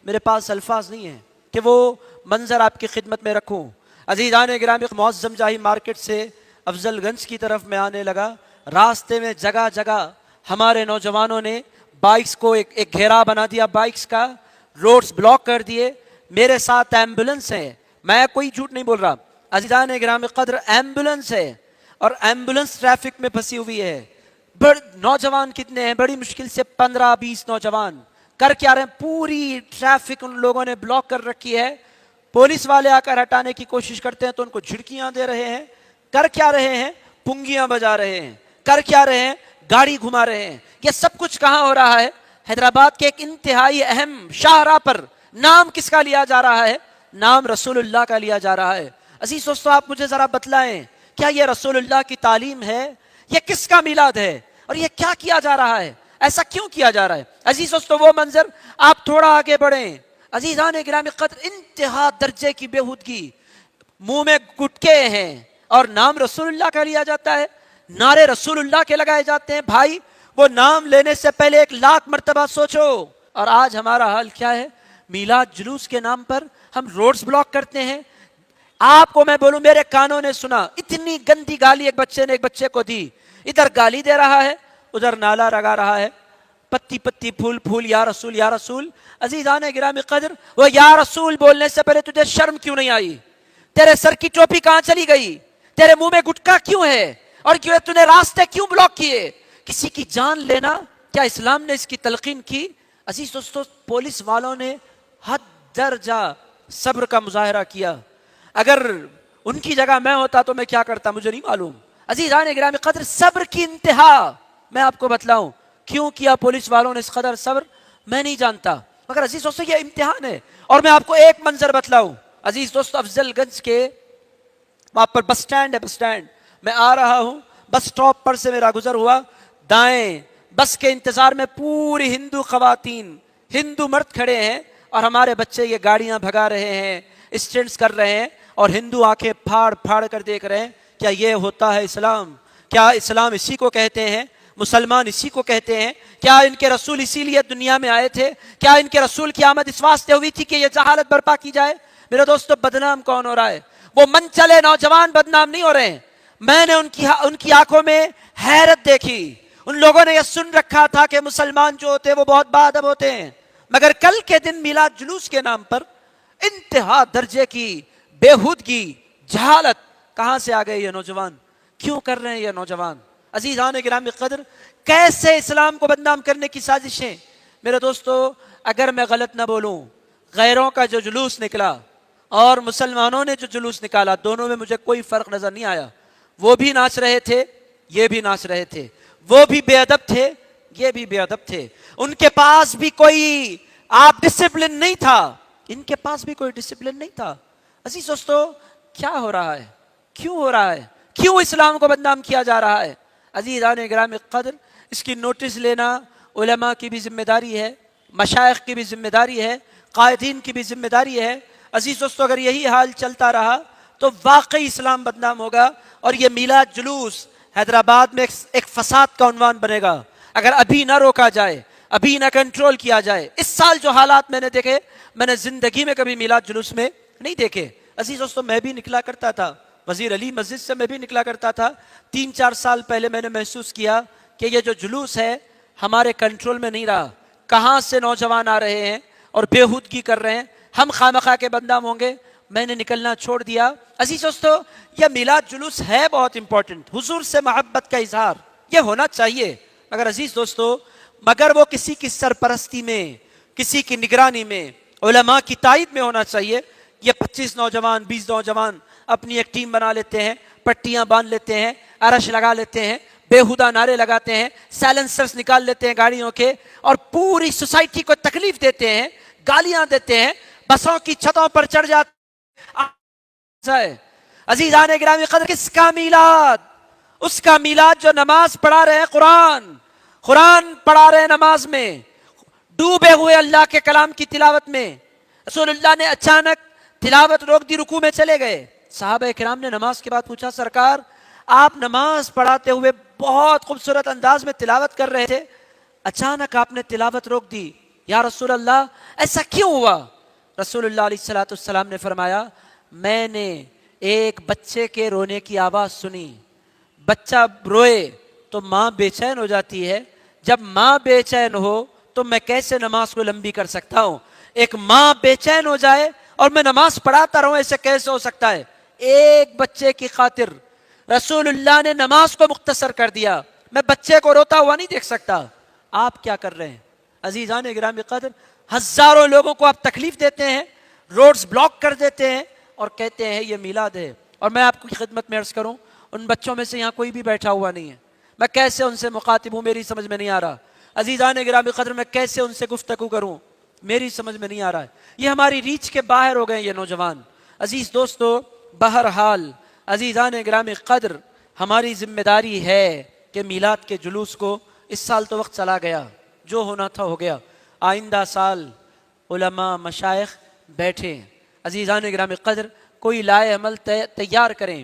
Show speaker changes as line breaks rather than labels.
میرے پاس الفاظ نہیں ہیں کہ وہ منظر آپ کی خدمت میں رکھوں۔ عزیزان گرامی، معظم جاہی مارکیٹ سے افضل گنج کی طرف میں آنے لگا، راستے میں جگہ جگہ ہمارے نوجوانوں نے بائکس کو ایک گھیرا بنا دیا، بائکس کا روڈز بلاک کر دیے۔ میرے ساتھ ایمبولنس ہے، میں کوئی جھوٹ نہیں بول رہا عزیزان گرامی قدر، ایمبولنس ہے اور ایمبولنس ٹریفک میں پھنسی ہوئی ہے۔ نوجوان کتنے ہیں؟ بڑی مشکل سے 15-20 نوجوان کر کے آ رہے ہیں، پوری ٹریفک ان لوگوں نے بلاک کر رکھی ہے۔ پولیس والے آ کر ہٹانے کی کوشش کرتے ہیں تو ان کو جھڑکیاں دے رہے ہیں، کر کیا رہے ہیں؟ پنگیاں بجا رہے ہیں، کر کیا رہے ہیں؟ گاڑی گھما رہے ہیں۔ یہ سب کچھ کہاں ہو رہا ہے؟ حیدرآباد کے ایک انتہائی اہم شاہراہ پر۔ نام کس کا لیا جا رہا ہے؟ نام رسول اللہ کا لیا جا رہا ہے۔ عزیز دوستو، آپ مجھے ذرا بتلائیں، کیا یہ رسول اللہ کی تعلیم ہے؟ یہ کس کا میلاد ہے؟ اور یہ کیا کیا جا رہا ہے؟ ایسا کیوں کیا جا رہا ہے؟ عزیز دوستو، وہ منظر، آپ تھوڑا آگے بڑھیں، عزیزان گرامی قدر، انتہا درجے کی بےہودگی، منہ میں گٹکے ہیں اور نام رسول اللہ کا لیا جاتا ہے، نعرے رسول اللہ کے لگائے جاتے ہیں۔ بھائی، وہ نام لینے سے پہلے 1,00,000 مرتبہ سوچو۔ اور آج ہمارا حال کیا ہے؟ میلاد جلوس کے نام پر ہم روڈز بلاک کرتے ہیں۔ آپ کو میں بولوں، میرے کانوں نے سنا اتنی گندی گالی ایک بچے نے ایک بچے کو دی، ادھر گالی دے رہا ہے، ادھر نالا لگا رہا ہے، پتی پتی پھول پھول، یا رسول یا رسول۔ عزیزان گرامی قدر، وہ یا رسول بولنے سے پہلے تجھے شرم کیوں نہیں آئی؟ تیرے سر کی ٹوپی کہاں چلی گئی؟ تیرے منہ میں گٹکا کیوں ہے؟ اور کیوں تو نے راستے کیوں بلاک کیے؟ کسی کی جان لینا کیا اسلام نے اس کی تلقین کی؟ عزیز دوستو، پولیس والوں نے حد درجہ صبر کا مظاہرہ کیا۔ اگر ان کی جگہ میں ہوتا تو میں کیا کرتا مجھے نہیں معلوم۔ عزیزان گرامی قدر، صبر کی انتہا میں آپ کو بتلاؤں کیوں کیا پولیس والوں نے اس قدر صبر، میں نہیں جانتا، مگر عزیز دوستو یہ امتحان ہے۔ اور میں آپ کو ایک منظر بتلاؤں عزیز دوستو، افضل گنج کے وہاں پر بس سٹینڈ ہے، بس سٹینڈ میں آ رہا ہوں، بس سٹاپ پر سے میرا گزر ہوا، دائیں بس کے انتظار میں پوری ہندو خواتین، ہندو مرد کھڑے ہیں اور ہمارے بچے یہ گاڑیاں بھگا رہے ہیں، اسٹینڈز کر رہے ہیں اور ہندو آنکھیں پھاڑ پھاڑ کر دیکھ رہے ہیں۔ کیا یہ ہوتا ہے اسلام؟ کیا اسلام اسی کو کہتے ہیں؟ مسلمان اسی کو کہتے ہیں؟ کیا ان کے رسول اسی لیے دنیا میں آئے تھے؟ کیا ان کے رسول کی آمد اس واسطے ہوئی تھی کہ یہ جہالت برپا کی جائے؟ میرے دوستو، بدنام کون ہو رہا ہے؟ وہ من چلے نوجوان بدنام نہیں ہو رہے ہیں۔ میں نے ان کی آنکھوں میں حیرت دیکھی۔ ان لوگوں نے یہ سن رکھا تھا کہ مسلمان جو ہوتے ہیں وہ بہت باادب ہوتے ہیں، مگر کل کے دن میلاد جلوس کے نام پر انتہا درجے کی بےہودگی، جہالت، کہاں سے آ گئے یہ نوجوان؟ کیوں کر رہے ہیں یہ نوجوان؟ عزیزان گرامی قدر، کیسے اسلام کو بدنام کرنے کی سازشیں؟ میرے دوستو، اگر میں غلط نہ بولوں، غیروں کا جو جلوس نکلا اور مسلمانوں نے جو جلوس نکالا، دونوں میں مجھے کوئی فرق نظر نہیں آیا۔ وہ بھی ناچ رہے تھے، یہ بھی ناچ رہے تھے، وہ بھی بے ادب تھے، یہ بھی بے ادب تھے۔ ان کے پاس بھی کوئی ڈسپلن نہیں تھا، ان کے پاس بھی کوئی ڈسپلن نہیں تھا۔ عزیز دوستو، کیا ہو رہا ہے؟ کیوں ہو رہا ہے؟ کیوں اسلام کو بدنام کیا جا رہا ہے؟ عزیزان گرامی قدر، اس کی نوٹس لینا علماء کی بھی ذمہ داری ہے، مشائخ کی بھی ذمہ داری ہے، قائدین کی بھی ذمہ داری ہے۔ عزیز دوستو، اگر یہی حال چلتا رہا تو واقعی اسلام بدنام ہوگا اور یہ میلاد جلوس حیدرآباد میں ایک فساد کا عنوان بنے گا اگر ابھی نہ روکا جائے، ابھی نہ کنٹرول کیا جائے۔ اس سال جو حالات میں نے دیکھے، میں نے زندگی میں کبھی میلاد جلوس میں نہیں دیکھے۔ عزیز دوستو، میں بھی نکلا کرتا تھا، وزیر علی مسجد سے میں بھی نکلا کرتا تھا۔ 3-4 سال پہلے میں نے محسوس کیا کہ یہ جو جلوس ہے ہمارے کنٹرول میں نہیں رہا۔ کہاں سے نوجوان آ رہے ہیں اور بےہودگی کر رہے ہیں، ہم خامخواہ کے بدنام ہوں گے۔ میں نے نکلنا چھوڑ دیا۔ عزیز دوستو، یہ میلاد جلوس ہے بہت امپورٹنٹ، حضور سے محبت کا اظہار، یہ ہونا چاہیے، مگر عزیز دوستو، مگر وہ کسی کی سرپرستی میں، کسی کی نگرانی میں، علماء کی تائید میں ہونا چاہیے۔ یہ 25 نوجوان، 20 نوجوان اپنی ایک ٹیم بنا لیتے ہیں، پٹیاں باندھ لیتے ہیں، عرش لگا لیتے ہیں، بےہودہ نعرے لگاتے ہیں، سائلنسرز نکال لیتے ہیں گاڑیوں کے اور پوری سوسائٹی کو تکلیف دیتے ہیں، گالیاں دیتے ہیں، بسوں کی چھتوں پر چڑھ جاتے ہیں۔ عزیزان گرامی قدر، کس کا میلاد؟ اس کا میلاد جو نماز پڑھا رہے ہیں، قرآن پڑھا رہے ہیں نماز میں، ڈوبے ہوئے اللہ کے کلام کی تلاوت میں۔ رسول اللہ نے اچانک تلاوت روک دی، رکوع میں چلے گئے۔ صحابہ کرام نے نماز کے بعد پوچھا، سرکار آپ نماز پڑھاتے ہوئے بہت خوبصورت انداز میں تلاوت کر رہے تھے، اچانک آپ نے تلاوت روک دی، یا رسول اللہ ایسا کیوں ہوا؟ رسول اللہ علیہ الصلوۃ والسلام نے فرمایا میں نے ایک بچے کے رونے کی آواز سنی، بچہ روئے تو ماں بے چین ہو جاتی ہے، جب ماں بے چین ہو تو میں کیسے نماز کو لمبی کر سکتا ہوں؟ ایک ماں بے چین ہو جائے اور میں نماز پڑھاتا رہوں، ایسے کیسے ہو سکتا ہے؟ ایک بچے کی خاطر رسول اللہ نے نماز کو مختصر کر دیا، میں بچے کو روتا ہوا نہیں دیکھ سکتا۔ آپ کیا کر رہے ہیں عزیزان گرامی قدر؟ ہزاروں لوگوں کو آپ تکلیف دیتے ہیں، روڈز بلاک کر دیتے ہیں اور کہتے ہیں یہ میلاد ہے۔ اور میں آپ کی خدمت میں عرض کروں، ان بچوں میں سے یہاں کوئی بھی بیٹھا ہوا نہیں ہے، میں کیسے ان سے مخاطب ہوں میری سمجھ میں نہیں آ رہا۔ عزیزان گرامی قدر میں کیسے ان سے گفتگو کروں میری سمجھ میں نہیں آ رہا ہے، یہ ہماری ریچ کے باہر ہو گئے یہ نوجوان۔ عزیز دوستو، بہرحال عزیزان گرامی قدر ہماری ذمہ داری ہے کہ میلاد کے جلوس کو، اس سال تو وقت چلا گیا، جو ہونا تھا ہو گیا، آئندہ سال علماء مشائخ بیٹھیں، عزیزان گرامی قدر کوئی لائے عمل تیار کریں